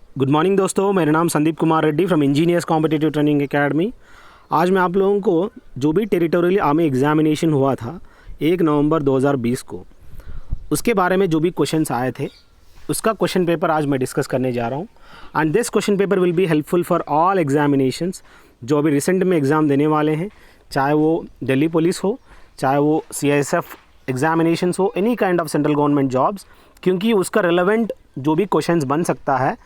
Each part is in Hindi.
गुड मॉर्निंग दोस्तों, मेरा नाम Sandeep Kumar Reddy from engineers competitive training academy. आज मैं आप लोगों को जो भी टेरिटोरियल आर्मी एग्जामिनेशन हुआ था 1 नवंबर 2020 को, उसके बारे में जो भी क्वेश्चंस आए थे उसका क्वेश्चन पेपर आज मैं डिस्कस करने जा रहा हूँ। And this question paper will be helpful for all examinations जो अभी रिसेंट में एग्ज़ाम देने वाले हैं, चाहे वो दिल्ली पुलिस हो, चाहे वो CISF एग्जामिनेशंस हो, any kind of central government jobs, क्योंकि उसका रिलेवेंट जो भी क्वेश्चंस बन सकता है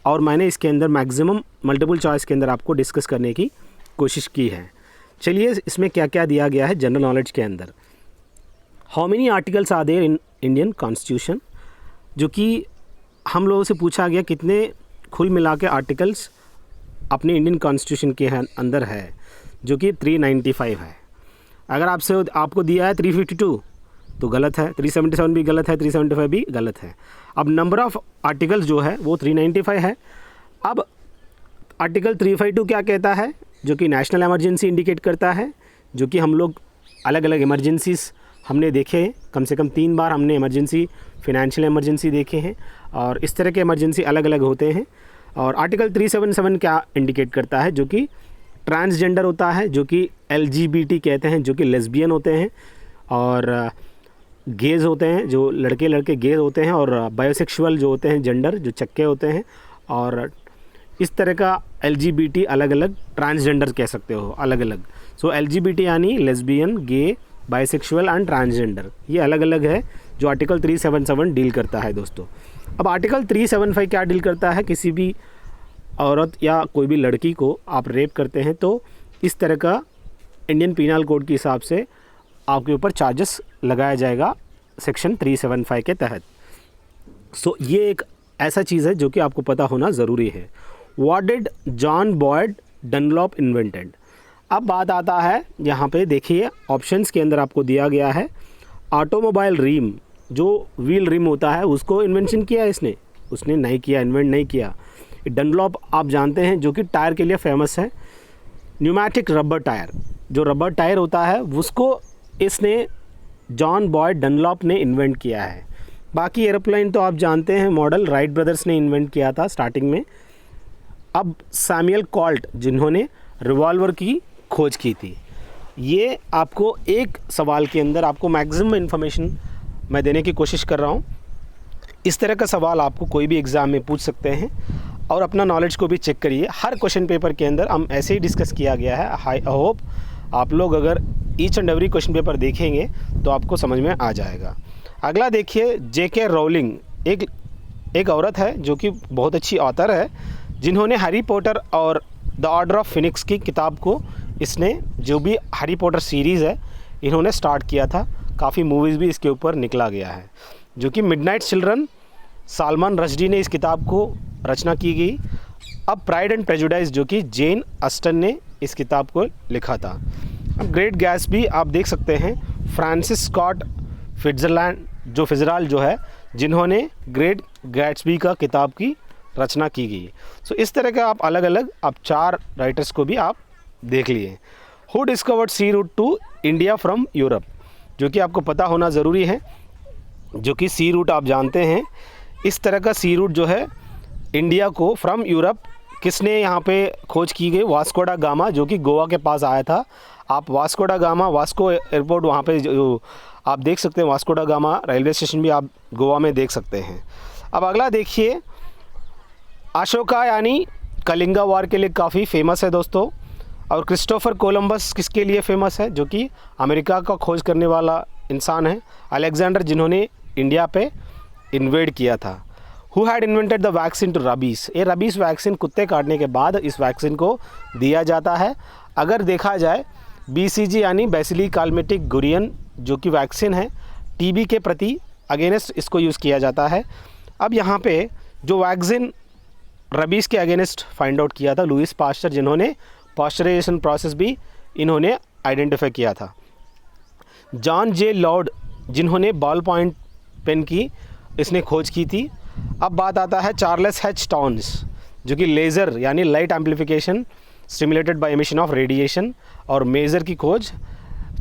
और मैंने इसके अंदर मैक्सिमम मल्टीपल चॉइस के अंदर आपको डिस्कस करने की कोशिश की है। चलिए इसमें क्या क्या दिया गया है जनरल नॉलेज के अंदर। How many articles are there in Indian constitution, जो कि हम लोगों से पूछा गया कितने कुल मिला के आर्टिकल्स अपने इंडियन कॉन्स्टिट्यूशन के अंदर है, जो कि 395 है। अगर आपको दिया है 352 तो गलत है, 377 भी गलत है, 375 भी गलत है। अब नंबर ऑफ़ आर्टिकल्स जो है वो 395 है। अब आर्टिकल 352 क्या कहता है, जो कि नेशनल इमरजेंसी इंडिकेट करता है, जो कि हम लोग अलग अलग इमरजेंसीज हमने देखे हैं, कम से कम 3 बार हमने इमरजेंसी, फिनेंशियल इमरजेंसी देखे हैं और इस तरह के इमरजेंसी अलग अलग होते हैं। और आर्टिकल 377 क्या इंडिकेट करता है, जो कि ट्रांसजेंडर होता है, जो कि LGBT कहते हैं, जो कि लेस्बियन होते हैं, और गेज होते हैं, जो लड़के गेज होते हैं, और बायोसेक्सुअल जो होते हैं जेंडर, जो चक्के होते हैं, और इस तरह का LGBT अलग अलग, ट्रांसजेंडर कह सकते हो अलग अलग। सो LGBT यानी lesbian, gay, bisexual and transgender, ये अलग अलग है जो आर्टिकल 377 डील करता है दोस्तों। अब आर्टिकल 375 क्या डील करता है, किसी भी औरत या कोई भी लड़की को आप रेप करते हैं तो इस तरह का इंडियन पीनल कोड के हिसाब से आपके ऊपर चार्जेस लगाया जाएगा सेक्शन 375 के तहत। सो ये एक ऐसा चीज़ है जो कि आपको पता होना ज़रूरी है। What did John Boyd Dunlop invented. अब बात आता है यहाँ पे, देखिए ऑप्शंस के अंदर आपको दिया गया है ऑटोमोबाइल रिम, जो व्हील रिम होता है उसको इन्वेंशन किया इसने, उसने नहीं किया, इन्वेंट नहीं किया। डनलॉप आप जानते हैं जो कि टायर के लिए फेमस है। न्यूमैटिक रबर टायर, जो रबर टायर होता है उसको इसने जॉन बॉयड डनलॉप ने इन्वेंट किया है। बाकी एरोप्लेन तो आप जानते हैं, मॉडल राइट ब्रदर्स ने इन्वेंट किया था स्टार्टिंग में। अब सैमुअल कॉल्ट जिन्होंने रिवॉल्वर की खोज की थी। ये आपको एक सवाल के अंदर आपको मैक्सिमम इन्फॉर्मेशन मैं देने की कोशिश कर रहा हूँ। इस तरह का सवाल आपको कोई भी एग्ज़ाम में पूछ सकते हैं, और अपना नॉलेज को भी चेक करिए। हर क्वेश्चन पेपर के अंदर हम ऐसे ही डिस्कस किया गया है। आई होप आप लोग अगर each and every question paper देखेंगे तो आपको समझ में आ जाएगा। अगला देखिए, JK रोलिंग एक औरत है जो कि बहुत अच्छी ऑथर है, जिन्होंने हैरी पॉटर और द ऑर्डर ऑफ फिनिक्स की किताब को, इसने जो भी हैरी पॉटर सीरीज़ है इन्होंने स्टार्ट किया था। काफ़ी मूवीज़ भी इसके ऊपर निकला गया है, जो कि मिडनाइट चिल्ड्रन, सालमान रश्दी ने इस किताब को रचना की गई। अब प्राइड एंड प्रेजुडिस, जो कि जेन ऑस्टन ने इस किताब को लिखा था। अब ग्रेट गैट्सबी आप देख सकते हैं, फ्रांसिस स्कॉट फिट्जरल्ड जो है, जिन्होंने ग्रेट गैट्सबी का किताब की रचना की गई। सो इस तरह का आप अलग अलग 4 राइटर्स को भी आप देख लिए। Who discovered sea route to India from Europe, जो कि आपको पता होना ज़रूरी है, जो कि सी रूट आप जानते हैं। इस तरह का सी रूट जो है इंडिया को फ्रॉम यूरोप किसने यहाँ पे खोज की गई, वास्को डा गामा, जो कि गोवा के पास आया था। आप वास्को डा गामा, वास्को एयरपोर्ट वहाँ पे जो आप देख सकते हैं, वास्को डा गामा रेलवे स्टेशन भी आप गोवा में देख सकते हैं। अब अगला देखिए, अशोका यानी कलिंगा वार के लिए काफ़ी फेमस है दोस्तों। और क्रिस्टोफर कोलंबस किसके लिए फेमस है, जो कि अमेरिका का खोज करने वाला इंसान है। अलेक्जेंडर, जिन्होंने इंडिया पे इन्वेड किया था। Who had invented the vaccine to rabies. ये रबीज़ वैक्सीन कुत्ते काटने के बाद इस वैक्सीन को दिया जाता है। अगर देखा जाए BCG यानी बैसिली काल्मेटिक गुरियन, जो कि वैक्सीन है TB के प्रति अगेंस्ट इसको यूज़ किया जाता है। अब यहाँ पे जो वैक्सीन रबीज़ के अगेंस्ट फाइंड आउट किया था, लुइस पास्चर, जिन्होंने पास्चराइजेशन प्रोसेस भी इन्होंने आइडेंटिफाई किया था। जॉन J लॉर्ड, जिन्होंने बॉल पॉइंट पेन की इसने खोज की थी। अब बात आता है चार्ल्स H टाउन्स, जो कि लेज़र यानी light amplification stimulated by emission of radiation और मेजर की खोज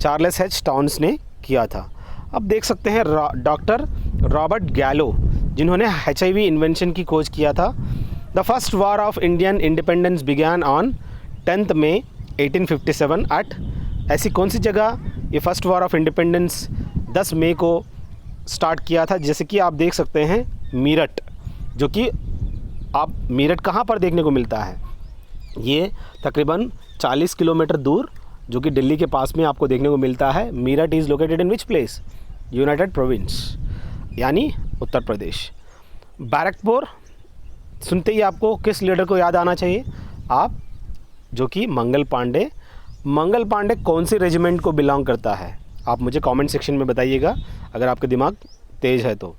चार्ल्स H टाउन्स ने किया था। अब देख सकते हैं डॉक्टर रॉबर्ट गैलो, जिन्होंने HIV इन्वेंशन की खोज किया था। The first war of Indian independence began on 10 May 1857 at, ऐसी कौन सी जगह ये फर्स्ट वॉर ऑफ इंडिपेंडेंस 10 मई को स्टार्ट किया था? जैसे कि आप देख सकते हैं मीरठ, जो कि आप मीरठ कहाँ पर देखने को मिलता है? ये तकरीबन 40 किलोमीटर दूर, जो कि दिल्ली के पास में आपको देखने को मिलता है। Meerut is located in which place? United province, यानी उत्तर प्रदेश। बैरकपुर सुनते ही आपको किस लीडर को याद आना चाहिए? आप, जो कि मंगल पांडे। मंगल पांडे कौन सी रेजिमेंट को बिलोंग करता है? आप मुझे कमेंट सेक्शन में बताइएगा अगर आपका दिमाग तेज़ है तो।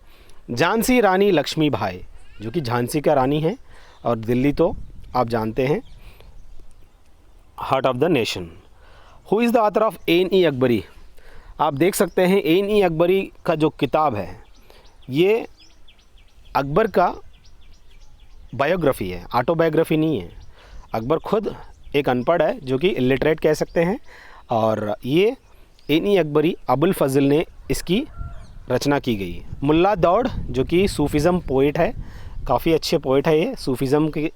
झांसी रानी लक्ष्मीबाई, जो कि झांसी का रानी है, और दिल्ली तो आप जानते हैं heart of the nation. Who is the author of Ain i Akbari? आप देख सकते हैं एन ई अकबरी का जो किताब है ये अकबर का बायोग्राफी है, ऑटोबायोग्राफी नहीं है। अकबर खुद एक अनपढ़ है, जो कि इलिटरेट कह सकते हैं, और ये एन ई अकबरी अबुल फजल ने इसकी रचना की गई। मुल्ला दौड़, जो कि सूफिज़म पोइट है, काफ़ी अच्छे पोइट है ये सूफिज़म के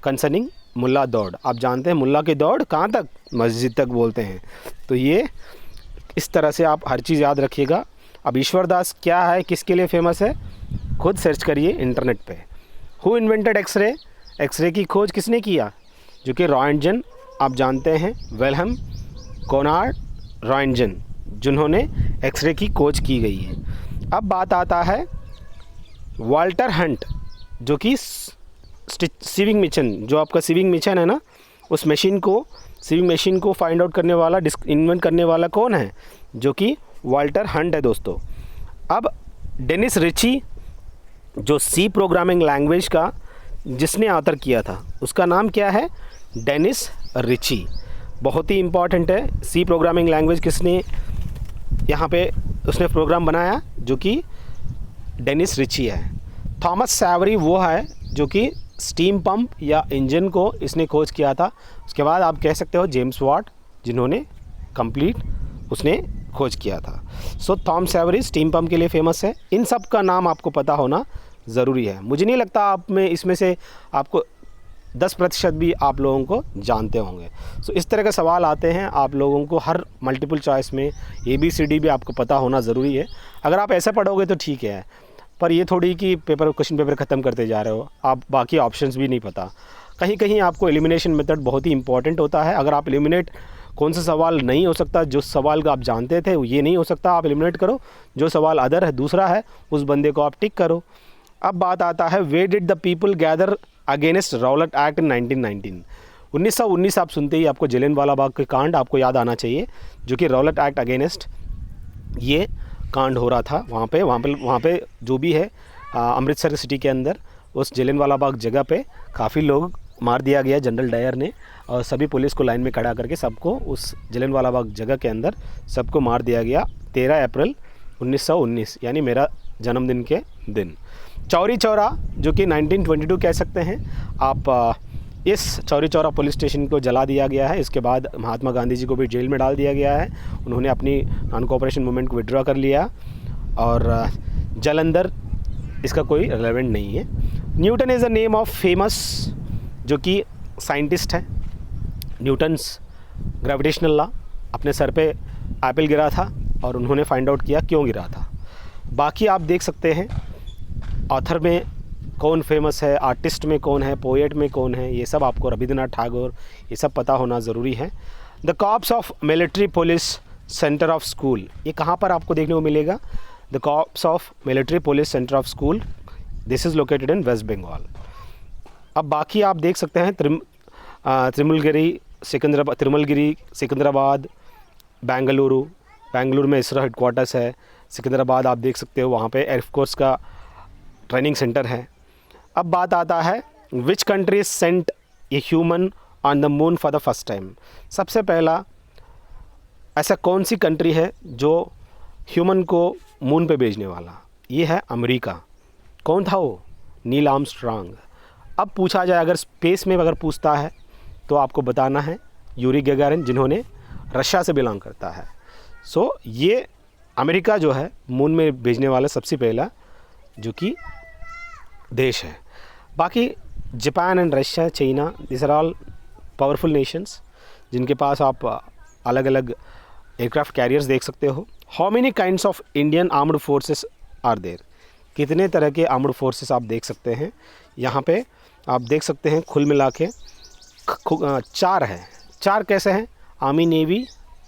कंसर्निंग। मुल्ला दौड़, आप जानते हैं मुल्ला की दौड़ कहाँ तक? मस्जिद तक बोलते हैं। तो ये इस तरह से आप हर चीज़ याद रखिएगा। अब ईश्वर दास क्या है, किसके लिए फेमस है? खुद सर्च करिए इंटरनेट पे। Who invented x ray? एक्सरे की खोज किसने किया? जो कि रॉयंटजन, आप जानते हैं विल्हेम कोनार्ड रॉयंटजन, जिन्होंने एक्सरे की खोज की गई है। अब बात आता है वाल्टर हंट, जो कि सीविंग मशीन, जो आपका सीविंग मशीन है ना, उस मशीन को, सीविंग मशीन को फाइंड आउट करने वाला, इन्वेंट करने वाला कौन है? जो कि वाल्टर हंट है दोस्तों। अब डेनिस रिची, जो सी प्रोग्रामिंग लैंग्वेज का जिसने ऑथर किया था, उसका नाम क्या है? Dennis Ritchie. बहुत ही इम्पॉर्टेंट है। सी प्रोग्रामिंग लैंग्वेज किसने यहाँ पे उसने प्रोग्राम बनाया? जो कि डेनिस रिची है। थॉमस सैवरी वो है जो कि स्टीम पंप या इंजन को इसने खोज किया था। उसके बाद आप कह सकते हो जेम्स वाट, जिन्होंने कंप्लीट उसने खोज किया था। सो थॉमस सैवरी स्टीम पंप के लिए फेमस है। इन सब का नाम आपको पता होना ज़रूरी है। मुझे नहीं लगता आप में इसमें से आपको 10% भी आप लोगों को जानते होंगे। सो इस तरह के सवाल आते हैं आप लोगों को हर मल्टीपल चॉइस में। ABCD भी आपको पता होना ज़रूरी है। अगर आप ऐसा पढ़ोगे तो ठीक है, पर ये थोड़ी कि क्वेश्चन पेपर ख़त्म करते जा रहे हो, आप बाकी ऑप्शंस भी नहीं पता। कहीं कहीं आपको एलिमिनेशन मेथड बहुत ही इंपॉर्टेंट होता है। अगर आप एलिमिनेट, कौन सा सवाल नहीं हो सकता, जो सवाल का आप जानते थे ये नहीं हो सकता, आप एलिमिनेट करो। जो सवाल अदर है, दूसरा है, उस बंदे को आप टिक करो। अब बात आता है why did the people gather against Rowlatt act in 1919? 1919 आप सुनते ही आपको जलियांवाला बाग के कांड आपको याद आना चाहिए, जो कि रॉलेट एक्ट अगेंस्ट ये कांड हो रहा था वहाँ पे जो भी है अमृतसर सिटी के अंदर, उस जलियांवाला बाग जगह पे काफ़ी लोग मार दिया गया जनरल डायर ने, और सभी पुलिस को लाइन में खड़ा करके सबको उस जलियांवाला बाग जगह के अंदर सबको मार दिया गया 13 अप्रैल 1919, यानी मेरा जन्मदिन के दिन। चौरी चौरा, जो कि 1922 कह सकते हैं आप, इस चौरी चौरा पुलिस स्टेशन को जला दिया गया है। इसके बाद महात्मा गांधी जी को भी जेल में डाल दिया गया है। उन्होंने अपनी नॉन कोऑपरेशन मूवमेंट को विड्रॉ कर लिया, और जालंधर इसका कोई रेलेवेंट नहीं है। Newton is a name of famous, जो कि साइंटिस्ट है। न्यूटन्स ग्रेविटेशनल लॉ, अपने सर पे एप्पल गिरा था और उन्होंने फाइंड आउट किया क्यों गिरा था। बाकी आप देख सकते हैं ऑथर में कौन फेमस है, आर्टिस्ट में कौन है, पोएट में कौन है, ये सब आपको रविंद्रनाथ टैगोर, ये सब पता होना ज़रूरी है। The corps of military police centre of school, ये कहाँ पर आपको देखने को मिलेगा? The corps of military police centre of school, this is located in West Bengal. अब बाकी आप देख सकते हैं तिरुमलगिरी सिकंदराबाद, बेंगलुरु में इसरो हेडक्वार्टर्स है। सिकंदराबाद आप देख सकते हो, वहाँ पे एयरफोर्स का ट्रेनिंग सेंटर है। अब बात आता है which country sent a human on the moon for the first time? सबसे पहला ऐसा कौन सी कंट्री है जो ह्यूमन को मून पे भेजने वाला? ये है अमेरिका। कौन था वो? Neil Armstrong. अब पूछा जाए, अगर स्पेस में अगर पूछता है तो आपको बताना है यूरी गैगारिन, जिन्होंने रशिया से बिलोंग करता है। सो ये अमेरिका जो है मून में भेजने वाला सबसे पहला जो कि देश है। बाकी Japan and Russia, China, this are all powerful nations जिनके पास आप अलग अलग एयरक्राफ्ट कैरियर्स देख सकते हो। How many kinds of Indian armed forces are there, कितने तरह के आर्म्ड फोर्सेस आप देख सकते हैं। यहाँ पे आप देख सकते हैं कुल मिला के 4 है। 4 कैसे हैं? आर्मी, नेवी,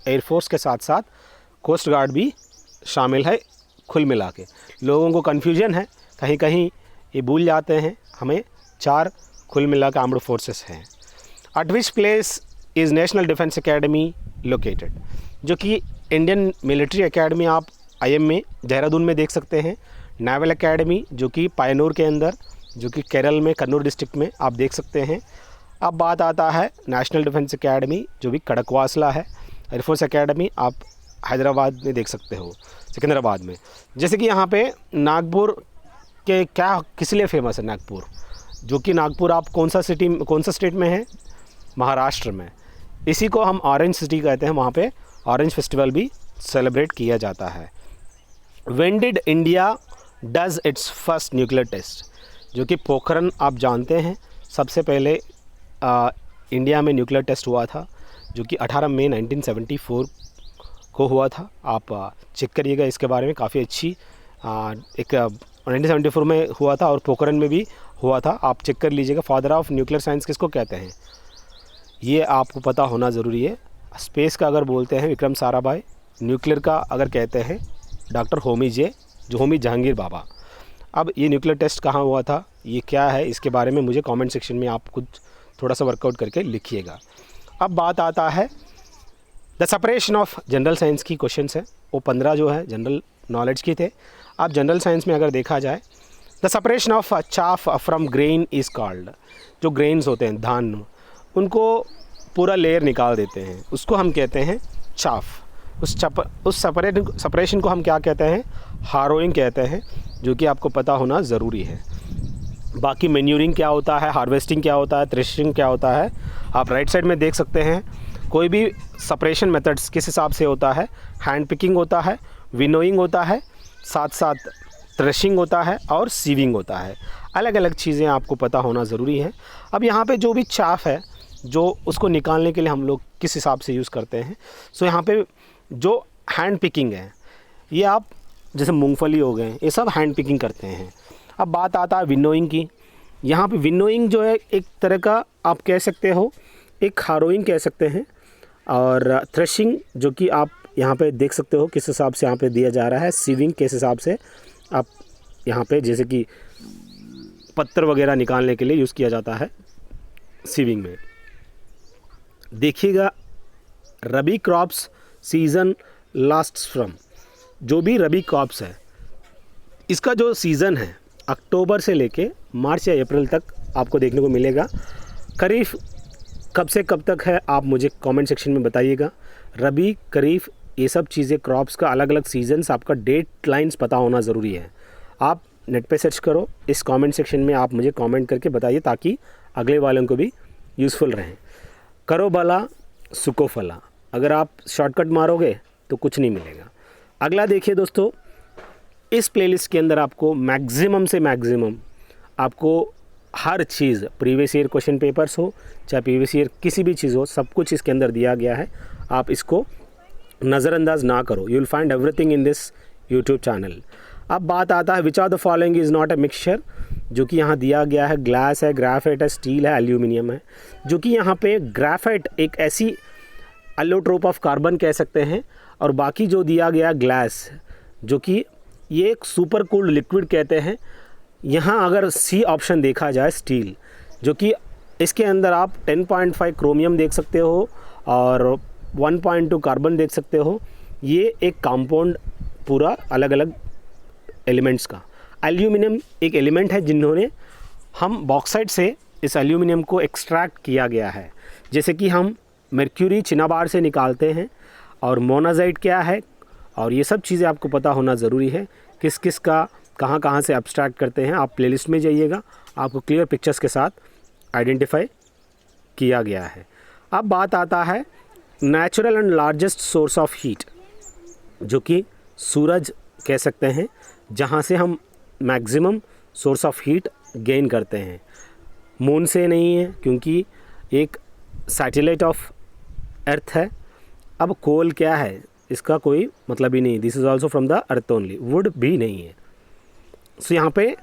एयरफोर्स के साथ साथ कोस्ट गार्ड भी शामिल है। कुल मिला के लोगों को कन्फ्यूजन है, कहीं कहीं ये भूल जाते हैं, हमें 4 कुल मिला के आर्म्ड फोर्सेस हैं। Eight which place is national defence academy located, जो कि इंडियन मिलिट्री एकेडमी आप IM में देहरादून में देख सकते हैं। नेवल एकेडमी जो कि पायनूर के अंदर, जो कि केरल में कन्नूर डिस्ट्रिक्ट में आप देख सकते हैं। अब बात आता है नेशनल डिफेंस एकेडमी जो भी कड़कवासला है। एयरफोर्स एकेडमी आप हैदराबाद में देख सकते हो, सिकंदराबाद में। जैसे कि यहाँ पे नागपुर के क्या किस लिए फेमस है नागपुर, जो कि नागपुर आप कौन सा स्टेट में है? महाराष्ट्र में। इसी को हम ऑरेंज सिटी कहते हैं, वहाँ पे ऑरेंज फेस्टिवल भी सेलिब्रेट किया जाता है। When did India does its first nuclear test, जो कि पोखरण आप जानते हैं सबसे पहले इंडिया में न्यूक्लियर टेस्ट हुआ था, जो कि 18 मई 1974 को हुआ था। आप चेक करिएगा इसके बारे में, काफ़ी अच्छी एक 1974 में हुआ था और पोखरण में भी हुआ था, आप चेक कर लीजिएगा। फादर ऑफ न्यूक्लियर साइंस किसको कहते हैं, ये आपको पता होना ज़रूरी है। स्पेस का अगर बोलते हैं विक्रम साराभाई, न्यूक्लियर का अगर कहते हैं डॉक्टर होमी जहांगीर बाबा। अब ये न्यूक्लियर टेस्ट कहाँ हुआ था, ये क्या है, इसके बारे में मुझे कमेंट सेक्शन में आप कुछ थोड़ा सा वर्कआउट करके लिखिएगा। अब बात आता है the separation of general science की क्वेश्चंस है, वो 15 जो है जनरल नॉलेज की थे। अब जनरल साइंस में अगर देखा जाए, the separation of chaff from grain is called, जो ग्रेन्स होते हैं धान, उनको पूरा लेयर निकाल देते हैं, उसको हम कहते हैं चाफ। उस सेपरेशन को हम क्या कहते हैं? हारोइंग कहते हैं, जो कि आपको पता होना ज़रूरी है। बाकी मैन्यूरिंग क्या होता है, हार्वेस्टिंग क्या होता है, थ्रेशिंग क्या होता है, आप राइट साइड में देख सकते हैं। कोई भी सेपरेशन मेथड्स किस हिसाब से होता है? हैंड पिकिंग होता है, विनोइंग होता है, साथ साथ थ्रेशिंग होता है और सीविंग होता है। अलग अलग चीज़ें आपको पता होना ज़रूरी है। अब यहाँ पे जो भी चाफ है, जो उसको निकालने के लिए हम लोग किस हिसाब से यूज़ करते हैं, सो यहाँ पे जो हैंड पिकिंग है, ये आप जैसे मूंगफली हो गए, ये सब हैंड पिकिंग करते हैं। अब बात आता है विनोइंग की। यहाँ पे विनोइंग जो है एक तरह का आप कह सकते हो, एक हारोइंग कह सकते हैं, और थ्रेशिंग जो कि आप यहाँ पे देख सकते हो किस हिसाब से यहाँ पे दिया जा रहा है। सीविंग किस हिसाब से आप यहाँ पे जैसे कि पत्थर वगैरह निकालने के लिए यूज़ किया जाता है सीविंग में। देखिएगा रबी क्रॉप्स सीज़न लास्ट्स फ्रॉम, जो भी रबी क्रॉप्स है इसका जो सीज़न है अक्टूबर से लेके मार्च या अप्रैल तक आपको देखने को मिलेगा। खरीफ कब से कब तक है आप मुझे कमेंट सेक्शन में बताइएगा। रबी, खरीफ, ये सब चीज़ें क्रॉप्स का अलग अलग सीजन्स, आपका डेट लाइन्स पता होना ज़रूरी है। आप नेट पे सर्च करो, इस कमेंट सेक्शन में आप मुझे कमेंट करके बताइए ताकि अगले वालों को भी यूज़फुल रहें। करो भला सुको फला, अगर आप शॉर्टकट मारोगे तो कुछ नहीं मिलेगा। अगला देखिए दोस्तों, इस प्लेलिस्ट के अंदर आपको मैक्सिमम से मैक्सिमम आपको हर चीज़, प्रीवियस ईयर क्वेश्चन पेपर्स हो चाहे प्रीवियस ईयर किसी भी चीज़ हो, सब कुछ इसके अंदर दिया गया है। आप इसको नज़रअंदाज ना करो, you will find everything in this YouTube channel. अब बात आता है which are the following is not a mixture, जो कि यहाँ दिया गया है ग्लास है, ग्राफाइट है, स्टील है, एल्यूमिनियम है। जो कि यहाँ पे ग्राफाइट एक ऐसी एलोट्रोप ऑफ कार्बन कह सकते हैं, और बाकी जो दिया गया ग्लास, जो कि ये एक सुपर कूल्ड लिक्विड कहते हैं। यहाँ अगर सी ऑप्शन देखा जाए स्टील, जो कि इसके अंदर आप 10.5 क्रोमियम देख सकते हो और 1.2 कार्बन देख सकते हो। ये एक कंपाउंड पूरा अलग अलग एलिमेंट्स का। एल्यूमिनियम एक एलिमेंट है जिन्होंने हम बॉक्साइट से इस एल्यूमिनियम को एक्सट्रैक्ट किया गया है। जैसे कि हम मर्क्यूरी चिनाबार से निकालते हैं, और मोनाजाइट क्या है, और ये सब चीज़ें आपको पता होना ज़रूरी है, किस किस का कहाँ कहाँ से एब्स्ट्रैक्ट करते हैं। आप प्लेलिस्ट में जाइएगा, आपको क्लियर पिक्चर्स के साथ आइडेंटिफाई किया गया है। अब बात आता है natural and largest source of heat, जो कि सूरज कह सकते हैं, जहाँ से हम maximum source of heat gain करते हैं। मून से नहीं है क्योंकि एक सैटेलाइट ऑफ अर्थ है। अब कोल क्या है इसका कोई मतलब ही नहीं, this is also from the earth only. Would भी नहीं है। सो यहाँ पे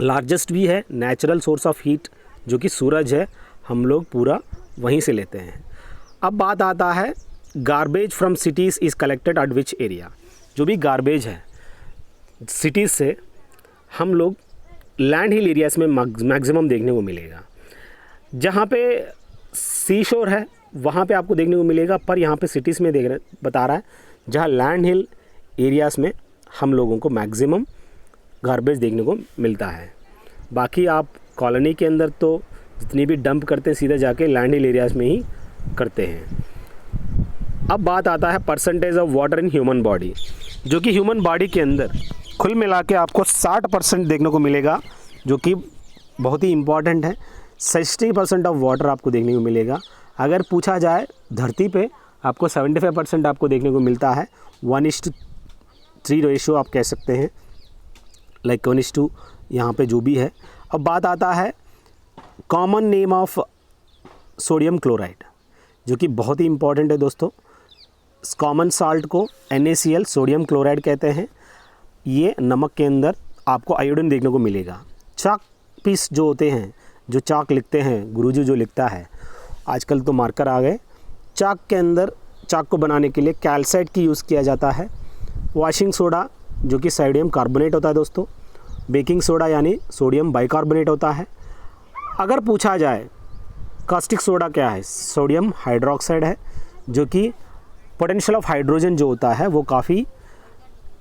लार्जेस्ट भी है नेचुरल सोर्स ऑफ हीट जो कि सूरज है, हम लोग पूरा वहीं से लेते हैं। अब बात आता है garbage from cities is collected at which area. जो भी गार्बेज है सिटीज़ से हम लोग लैंड हिल एरियाज में मैक्सिमम देखने को मिलेगा। जहाँ पे सी शोर है वहाँ पे आपको देखने को मिलेगा, पर यहाँ पे सिटीज़ में बता रहा है जहाँ लैंड हिल एरियाज में हम लोगों को मैक्सिमम गार्बेज देखने को मिलता है। बाकी आप कॉलोनी के अंदर तो जितनी भी डंप करते हैं सीधे जाके लैंड हिल एरियाज में ही करते हैं। अब बात आता है percentage of water in human body, जो कि ह्यूमन बॉडी के अंदर कुल मिला के आपको 60% देखने को मिलेगा, जो कि बहुत ही इम्पॉर्टेंट है। 60% ऑफ वाटर आपको देखने को मिलेगा। अगर पूछा जाए धरती पे आपको 75% आपको देखने को मिलता है। 1:3 रेशो आप कह सकते हैं, लाइक 1:2 यहाँ पे जो भी है। अब बात आता है common name of sodium chloride, जो कि बहुत ही इम्पॉर्टेंट है दोस्तों। कॉमन साल्ट को NaCl सोडियम क्लोराइड कहते हैं। ये नमक के अंदर आपको आयोडीन देखने को मिलेगा। चाक पीस जो होते हैं, जो चाक लिखते हैं, गुरुजी जो लिखता है, आजकल तो मार्कर आ गए। चाक के अंदर चाक को बनाने के लिए कैल्साइट की यूज़ किया जाता है। वॉशिंग सोडा जो कि सोडियम कार्बोनेट होता है दोस्तों। बेकिंग सोडा यानी सोडियम बाइकार्बोनेट होता है। अगर पूछा जाए कास्टिक सोडा क्या है, सोडियम हाइड्रोक्साइड है, जो कि पोटेंशियल ऑफ हाइड्रोजन जो होता है वो काफ़ी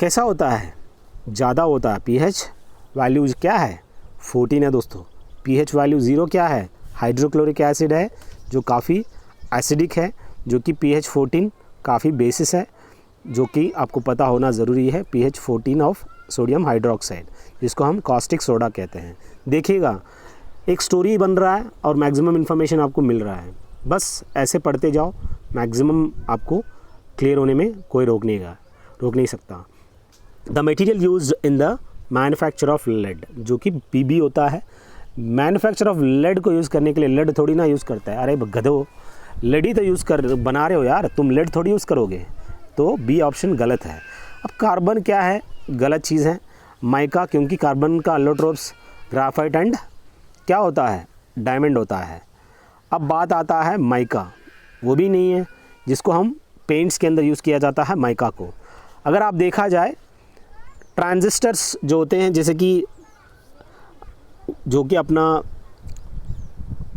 कैसा होता है, ज़्यादा होता है। pH वैल्यूज क्या है 14 है दोस्तों। pH वैल्यू 0 क्या है, हाइड्रोक्लोरिक एसिड है जो काफ़ी एसिडिक है, जो कि pH 14 काफ़ी बेसिस है, जो कि आपको पता होना ज़रूरी है। pH 14 ऑफ सोडियम हाइड्रोक्साइड, जिसको हम कास्टिक सोडा कहते हैं। देखिएगा एक स्टोरी बन रहा है और मैक्सिमम इन्फॉर्मेशन आपको मिल रहा है। बस ऐसे पढ़ते जाओ, मैक्सिमम आपको क्लियर होने में कोई रोक नहीं सकता। The material used in the manufacture of lead, जो कि Pb होता है। मैन्युफैक्चर ऑफ लेड को यूज़ करने के लिए लेड थोड़ी ना यूज़ करता है। अरे गधो, लेड ही तो यूज़ कर बना रहे हो यार, तुम लेड थोड़ी यूज़ करोगे। तो बी ऑप्शन गलत है। अब कार्बन क्या है, गलत चीज़ है। माइका, क्योंकि कार्बन का एलोट्रोप्स ग्राफाइट एंड क्या होता है, डायमंड होता है। अब बात आता है माइका, वो भी नहीं है, जिसको हम पेंट्स के अंदर यूज़ किया जाता है माइका को। अगर आप देखा जाए ट्रांजिस्टर्स जो होते हैं, जैसे कि जो कि अपना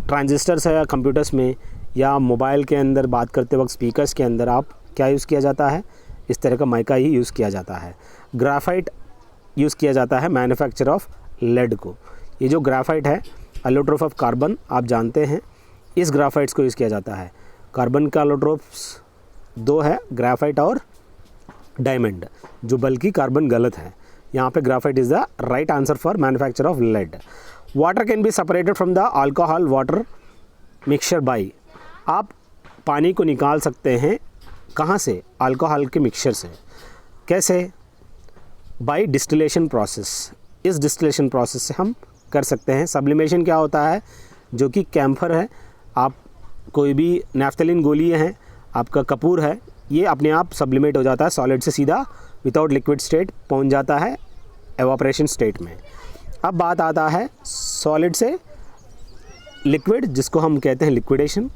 ट्रांजिस्टर्स है कंप्यूटर्स में या मोबाइल के अंदर बात करते वक्त स्पीकर्स के अंदर आप क्या यूज़ किया जाता है, इस तरह का माइका ही यूज़ किया जाता है। ग्राफाइट यूज़ किया जाता है मैन्युफैक्चर ऑफ लेड को। ये जो ग्राफाइट है एलोट्रोप ऑफ कार्बन, आप जानते हैं, इस ग्राफाइट्स को यूज़ किया जाता है। कार्बन का एलोट्रोप्स 2 है, ग्राफाइट और डायमंड, जो बल्कि कार्बन गलत है। यहाँ पे graphite is the right answer for manufacture of lead. Water can be separated from the alcohol water mixture by, आप पानी को निकाल सकते हैं कहाँ से, अल्कोहल के मिक्सचर से। कैसे, बाई डिस्टिलेशन प्रोसेस। इस डिस्टिलेशन प्रोसेस से हम कर सकते हैं। सब्लिमेशन क्या होता है, जो कि कैम्फर है, आप कोई भी नैफ्थलीन गोली है, आपका कपूर है, ये अपने आप सब्लिमेट हो जाता है सॉलिड से, सीधा विदाउट लिक्विड स्टेट पहुंच जाता है एवापोरेशन स्टेट में। अब बात आता है सॉलिड से लिक्विड, जिसको हम कहते हैं लिक्विडेशन।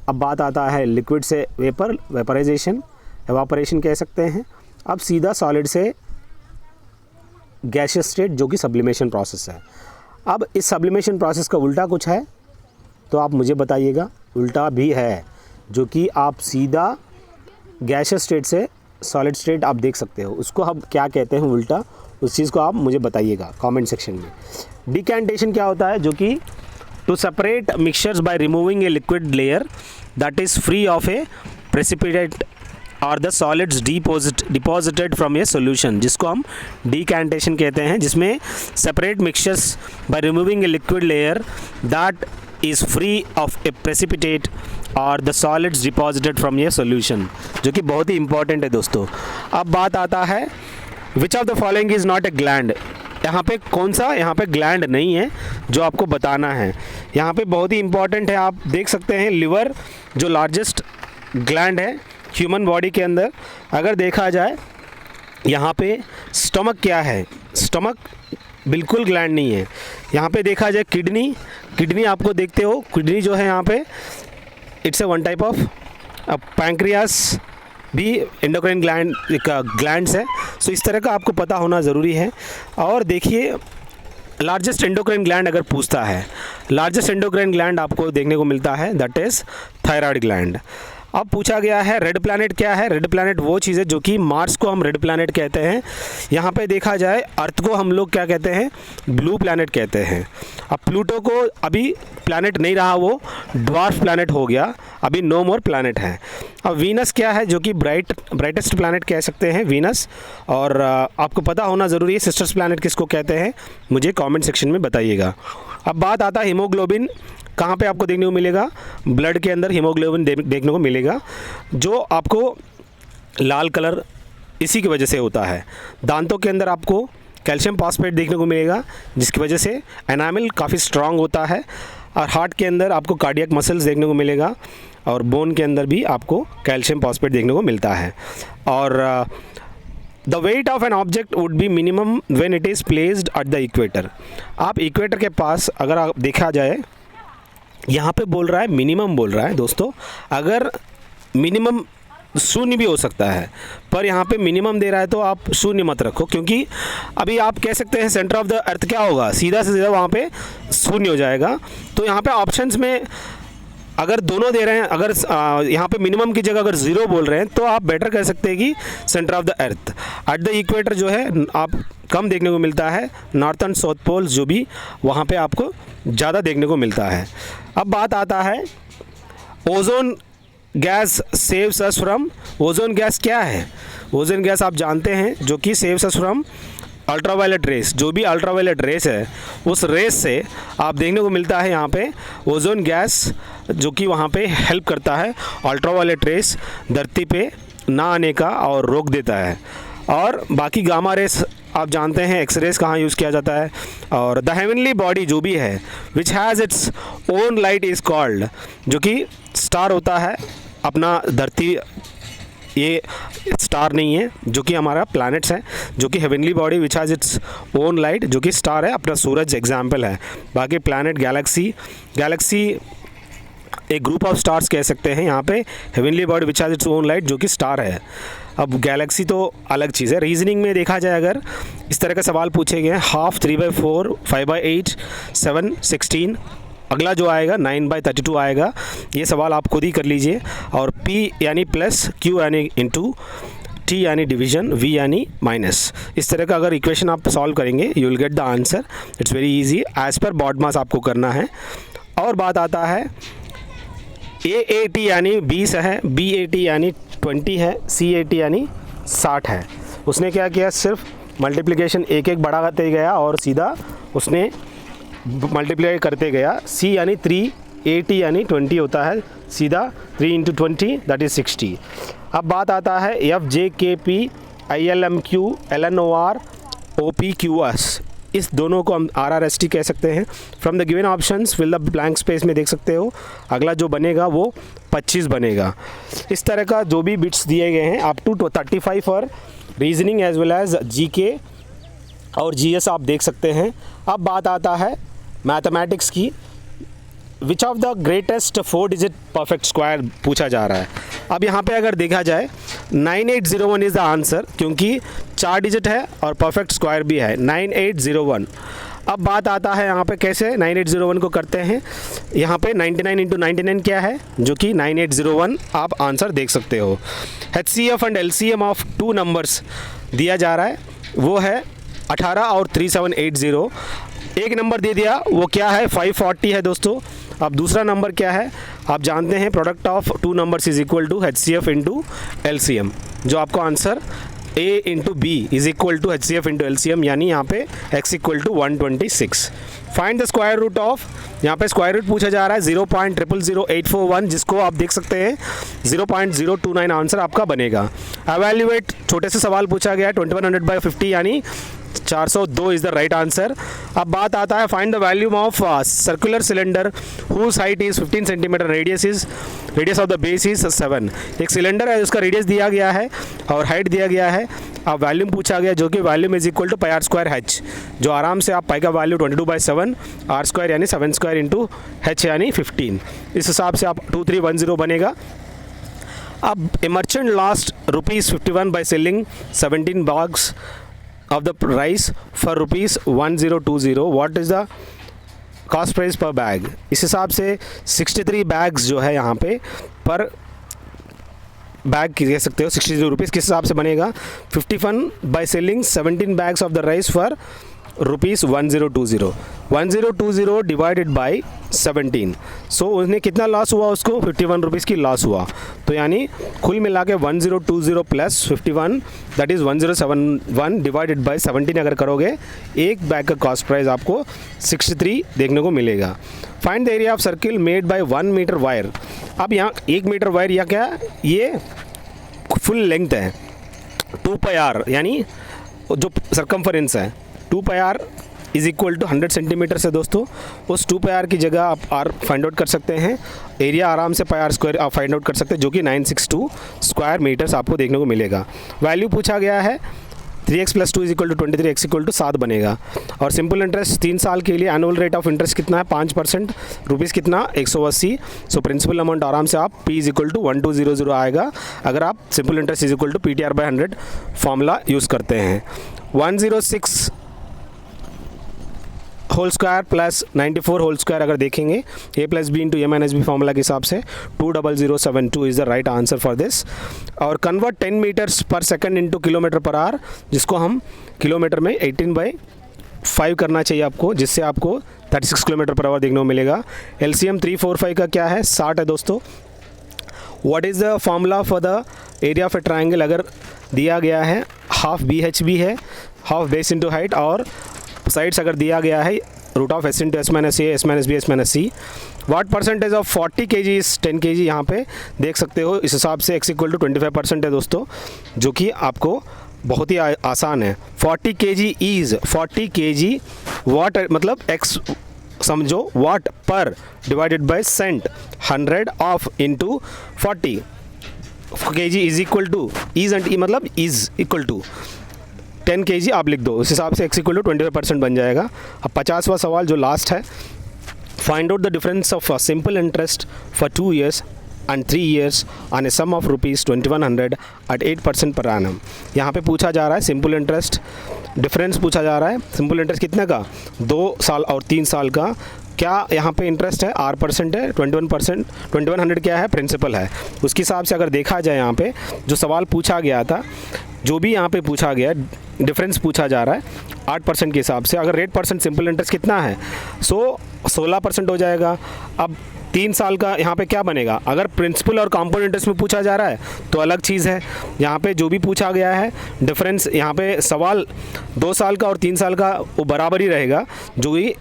अब बात आता है लिक्विड से वेपर, वेपराइजेशन, एवापोरेशन कह सकते हैं। अब सीधा सॉलिड से गैसियस स्टेट, जो कि सब्लिमेशन प्रोसेस है। अब इस सब्लिमेशन प्रोसेस का उल्टा कुछ है तो आप मुझे बताइएगा। उल्टा भी है, जो कि आप सीधा गैसियस स्टेट से सॉलिड स्टेट आप देख सकते हो, उसको हम क्या कहते हैं उल्टा, उस चीज़ को आप मुझे बताइएगा कमेंट सेक्शन में। डिकैंटेशन क्या होता है, जो कि to separate mixtures by removing a liquid layer that is free of a precipitate और the solids deposited from a solution, जिसको हम डिकैंटेशन कहते हैं, जिसमें separate mixtures by removing a liquid layer that is free of a precipitate और the solids deposited from a solution, जो कि बहुत ही इंपॉर्टेंट है दोस्तों। अब बात आता है which of the following is not a gland, यहाँ पे कौन सा, यहाँ पे ग्लैंड नहीं है जो आपको बताना है। यहाँ पे बहुत ही इंपॉर्टेंट है, आप देख सकते हैं लिवर जो लार्जेस्ट ग्लैंड है ह्यूमन बॉडी के अंदर। अगर देखा जाए यहाँ पे स्टमक क्या है, स्टमक बिल्कुल ग्लैंड नहीं है। यहाँ पे देखा जाए किडनी, किडनी आपको देखते हो, किडनी जो है यहाँ पे it's a one type of pancreas भी एंडोक्राइन ग्लैंड्स है। सो इस तरह का आपको पता होना ज़रूरी है। और देखिए लार्जेस्ट एंडोक्राइन ग्लैंड अगर पूछता है, लार्जेस्ट एंडोक्राइन ग्लैंड आपको देखने को मिलता है, दैट इज़ थायराइड ग्लैंड। अब पूछा गया है रेड प्लैनेट क्या है। रेड प्लैनेट वो चीज़ है जो कि मार्स को हम रेड प्लैनेट कहते हैं। यहाँ पे देखा जाए अर्थ को हम लोग क्या कहते हैं, ब्लू प्लैनेट कहते हैं। अब प्लूटो को अभी प्लैनेट नहीं रहा, वो ड्वार्फ प्लैनेट हो गया, अभी नो मोर प्लैनेट है। अब वीनस क्या है, जो कि ब्राइटेस्ट प्लैनेट कह सकते हैं वीनस। और आपको पता होना ज़रूरी है सिस्टर्स प्लैनेट किसको कहते हैं, मुझे कमेंट सेक्शन में बताइएगा। अब बात आता है हीमोग्लोबिन, कहाँ पे आपको देखने को मिलेगा, ब्लड के अंदर हीमोग्लोबिन देखने को मिलेगा, जो आपको लाल कलर इसी की वजह से होता है। दांतों के अंदर आपको कैल्शियम फॉस्फेट देखने को मिलेगा, जिसकी वजह से एनामिल काफ़ी स्ट्रांग होता है। और हार्ट के अंदर आपको कार्डियक मसल्स देखने को मिलेगा, और बोन के अंदर भी आपको कैल्शियम फॉस्फेट देखने को मिलता है। और the weight of an object would be minimum when it is placed at the equator. आप इक्वेटर के पास अगर आप देखा जाए, यहाँ पे बोल रहा है मिनिमम बोल रहा है दोस्तों, अगर मिनिमम शून्य भी हो सकता है, पर यहाँ पे मिनिमम दे रहा है तो आप शून्य मत रखो, क्योंकि अभी आप कह सकते हैं सेंटर ऑफ द अर्थ क्या होगा, सीधा से सीधा वहाँ पे शून्य हो जाएगा। तो यहाँ पे ऑप्शंस में अगर दोनों दे रहे हैं, अगर यहाँ पे मिनिमम की जगह अगर ज़ीरो बोल रहे हैं, तो आप बेटर कह सकते हैं कि centre of the earth. At the equator जो है आप कम देखने को मिलता है, नॉर्थ एंड साउथ पोल्स जो भी वहाँ पे आपको ज़्यादा देखने को मिलता है। अब बात आता है ozone gas saves us from, ozone gas क्या है, ओजोन गैस आप जानते हैं जो कि saves us from ultraviolet rays. जो भी अल्ट्रावायलेट रेस है उस रेस से आप देखने को मिलता है यहाँ पे ओजोन गैस, जो कि वहाँ पे हेल्प करता है अल्ट्रावायलेट रेस धरती पे ना आने का और रोक देता है। और बाकी गामा रेस आप जानते हैं, एक्स रेस कहाँ यूज़ किया जाता है। और द हेवनली बॉडी जो भी है which has its own light is called, जो कि स्टार होता है अपना, धरती ये स्टार नहीं है, जो कि हमारा प्लैनेट्स हैं, जो कि heavenly body which has its own light, जो कि स्टार है, अपना सूरज एग्जाम्पल है। बाकी प्लैनेट गैलेक्सी एक ग्रुप ऑफ स्टार्स कह सकते हैं। यहाँ पे heavenly body which has its own light, जो कि स्टार है। अब गैलेक्सी तो अलग चीज़ है। रीजनिंग में देखा जाए, अगर इस तरह का सवाल पूछे गए हैं, हाफ 3/4 5/8 7 16, अगला जो आएगा 9/32 आएगा, ये सवाल आप खुद ही कर लीजिए। और P यानी प्लस, Q यानी इंटू, T यानी डिवीजन, V यानी माइनस, इस तरह का अगर इक्वेशन आप सॉल्व करेंगे you will get the answer. It's very easy, as per BODMAS आपको करना है। और बात आता है AAT यानी 20 है, BAT यानी 20 है, CAT यानी 60 है। उसने क्या किया, सिर्फ मल्टीप्लिकेशन एक एक बढ़ाते गया और सीधा उसने मल्टीप्लाई करते गया। C यानी 3, AT यानी 20 होता है, सीधा 3 × 20 दैट इज़ 60। अब बात आता है FJKP ILMQ LNOR OPQS, इस दोनों को हम RRST कह सकते हैं। From the given options fill the blank space में देख सकते हो, अगला जो बनेगा वो 25 बनेगा। इस तरह का जो भी बिट्स दिए गए हैं up to 35 for reasoning as well as GK और GS आप देख सकते हैं। अब बात आता है मैथमेटिक्स की, which of the greatest 4 digit perfect square पूछा जा रहा है। अब यहाँ पे अगर देखा जाए 9801 इज़ द आंसर, क्योंकि 4 डिजिट है और परफेक्ट स्क्वायर भी है 9801। अब बात आता है यहाँ पे कैसे 9801 को करते हैं। यहाँ पे 99 × 99 क्या है, जो कि 9801 आप आंसर देख सकते हो। HCF and LCM of 2 numbers दिया जा रहा है, वो है 18 और 3780। एक नंबर दे दिया, वो क्या है 540 है दोस्तों। अब दूसरा नंबर क्या है आप जानते हैं, product of 2 numbers is equal to HCF × LCM, जो आपको answer A × B is equal to HCF × LCM, यानी यहाँ पे x = 126। Find the square root of, यहाँ पे स्क्वायर रूट पूछा जा रहा है 0.000841, जिसको आप देख सकते हैं 0.029 आंसर आपका बनेगा। एवेल्यूएट छोटे से सवाल पूछा गया है 2100/50 यानी 402 इज़ द राइट आंसर। अब बात आता है find the volume of circular cylinder whose height is 15 centimetre, radius of the base is 7। एक सिलेंडर है, उसका रेडियस दिया गया है और हाइट दिया गया है। अब वैल्यूम पूछा गया जो कि volume is equal to pi r square h, जो आराम से आप पाई का वैल्यू 22/7 आर स्क्वायर यानी 7 स्क्वायर इंटू एच यानी 15, इस हिसाब से आप 2310 बनेगा। अब ए merchant lost ₹51 by selling 17 bags of the rice for ₹1020. What is the cost price per bag? इस हिसाब से 63 बैग्स जो है यहाँ पे पर बैग कह सकते हो 63 रुपीज़ किस हिसाब से बनेगा। 51 by selling 17 bags of the rice for ₹1020, 1020 divided by 17। सो उसने कितना लॉस हुआ, उसको 51 रुपीज़ की लॉस हुआ। तो यानी कुल मिला के 1020 plus 51 that is 1071 divided by 17 अगर करोगे एक बैग का कॉस्ट प्राइस आपको 63 देखने को मिलेगा। Find the area of circle made by 1 metre wire. अब यहाँ 1 मीटर वायर या क्या, ये फुल लेंथ है 2 पाई आर यानी जो सरकमफरेंस है 2 pi r is equal to 100 centimetre से दोस्तों उस 2 पाई आर की जगह आप आर फाइंड आउट कर सकते हैं। एरिया आराम से पाई आर स्क्वायर आप फाइंड आउट कर सकते हैं जो कि 962 स्क्वायर मीटर्स आपको देखने को मिलेगा। वैल्यू पूछा गया है 3x + 2 = 23, x = 7 बनेगा। और सिंपल इंटरेस्ट 3 साल के लिए एनुअल रेट ऑफ इंटरेस्ट कितना है 5%, रुपीज़ कितना 180। सो प्रिंसिपल अमाउंट आराम से आप P = 1200 आएगा अगर आप simple interest = PTR/100 formula use करते हैं। 106 whole square plus 94 whole square अगर देखेंगे a + b × a - b formula के हिसाब से 20072 is the right answer for this. और convert 10 metres per second into kilometre per hour, जिसको हम किलोमीटर में 18/5 करना चाहिए आपको, जिससे आपको 36 किलोमीटर पर आवर देखने को मिलेगा। LCM 345 का क्या है 60 है दोस्तों। What is the formula for the area of A triangle, अगर दिया गया है हाफ BHB है, हाफ बेस इंटू हाइट, और साइड्स अगर दिया गया है √of s × s - a, s - b, s - c। What percentage of 40 kg is 10 kg, यहाँ पे देख सकते हो इस हिसाब से x = 25% है दोस्तों, जो कि आपको बहुत ही आसान है। 40 kg वाट मतलब x समझो what per divided by cent 100 of into 40 kg is equal to is and मतलब इज इक्वल टू 10 kg आप लिख दो, उस हिसाब से x = 25% बन जाएगा। अब 50वां सवाल जो लास्ट है, find out the difference of simple interest for 2 years and 3 years on a sum of ₹2100 at 8% per annum। यहाँ पे पूछा जा रहा है सिंपल इंटरेस्ट डिफरेंस पूछा जा रहा है। सिंपल इंटरेस्ट कितने का 2 साल और 3 साल का, क्या यहाँ पे इंटरेस्ट है R% है, 21%, 2100 क्या है प्रिंसिपल है। उसके हिसाब से अगर देखा जाए यहाँ पे जो सवाल पूछा गया था, जो भी यहाँ पे पूछा गया डिफरेंस पूछा जा रहा है 8% के हिसाब से। अगर रेट परसेंट सिंपल इंटरेस्ट कितना है 16% हो जाएगा। अब 3 साल का यहाँ पे क्या बनेगा, अगर प्रिंसिपल और कंपाउंड इंटरेस्ट में पूछा जा रहा है तो अलग चीज़ है। यहाँ पे जो भी पूछा गया है डिफरेंस, यहाँ पे सवाल 2 साल का और 3 साल का वो बराबर ही रहेगा, जो भी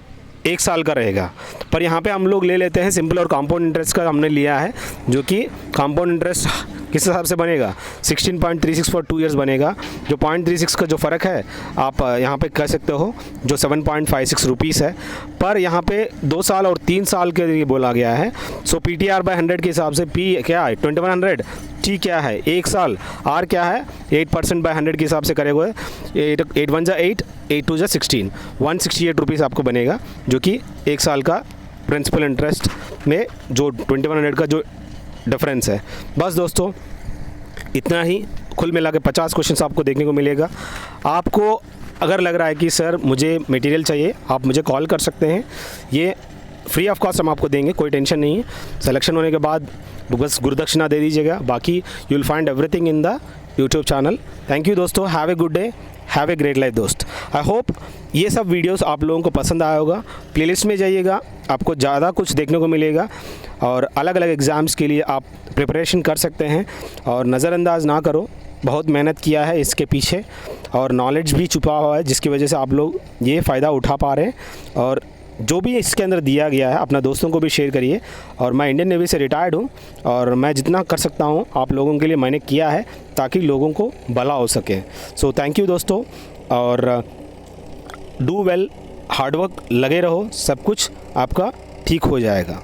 1 साल का रहेगा। पर यहाँ पे हम लोग ले लेते हैं सिंपल और कंपाउंड इंटरेस्ट का हमने लिया है, जो कि कंपाउंड इंटरेस्ट किस हिसाब से बनेगा 16.36 फॉर 2 years बनेगा। जो 0.36 का जो फ़र्क है आप यहाँ पे कह सकते हो जो 7.56 रुपीज़ है। पर यहाँ पे 2 साल और 3 साल के लिए बोला गया है। सो PTR/100 के हिसाब से P क्या है 2100, T क्या है 1 साल, R क्या है 8%/100 के हिसाब से करे हुए 8 1 जा 8, 8 2 जा 16, 168 रुपीज़ आपको बनेगा, जो कि 1 साल का प्रिंसिपल इंटरेस्ट में जो 2100 का जो डिफरेंस है। बस दोस्तों इतना ही, कुल मिला के 50 क्वेश्चन आपको देखने को मिलेगा। आपको अगर लग रहा है कि सर मुझे मटेरियल चाहिए, आप मुझे कॉल कर सकते हैं, ये फ्री ऑफ कॉस्ट हम आपको देंगे, कोई टेंशन नहीं है। सिलेक्शन होने के बाद बस गुरुदक्षिणा दे दीजिएगा, बाकी you will find everything in the YouTube channel. Thank you दोस्तों, have a good day, have a great life दोस्त। आई होप ये सब वीडियोस आप लोगों को पसंद आया होगा। प्लेलिस्ट में जाइएगा, आपको ज़्यादा कुछ देखने को मिलेगा और अलग अलग एग्ज़ाम्स के लिए आप प्रिपरेशन कर सकते हैं। और नज़रअंदाज ना करो, बहुत मेहनत किया है इसके पीछे और नॉलेज भी छुपा हुआ है, जिसकी वजह से आप लोग ये फ़ायदा उठा पा रहे हैं। और जो भी इसके अंदर दिया गया है अपना दोस्तों को भी शेयर करिए। और मैं इंडियन नेवी से रिटायर्ड हूँ और मैं जितना कर सकता हूँ आप लोगों के लिए मैंने किया है, ताकि लोगों को भला हो सके। सो थैंक यू दोस्तों, और डू वेल, हार्डवर्क, लगे रहो, सब कुछ आपका ठीक हो जाएगा।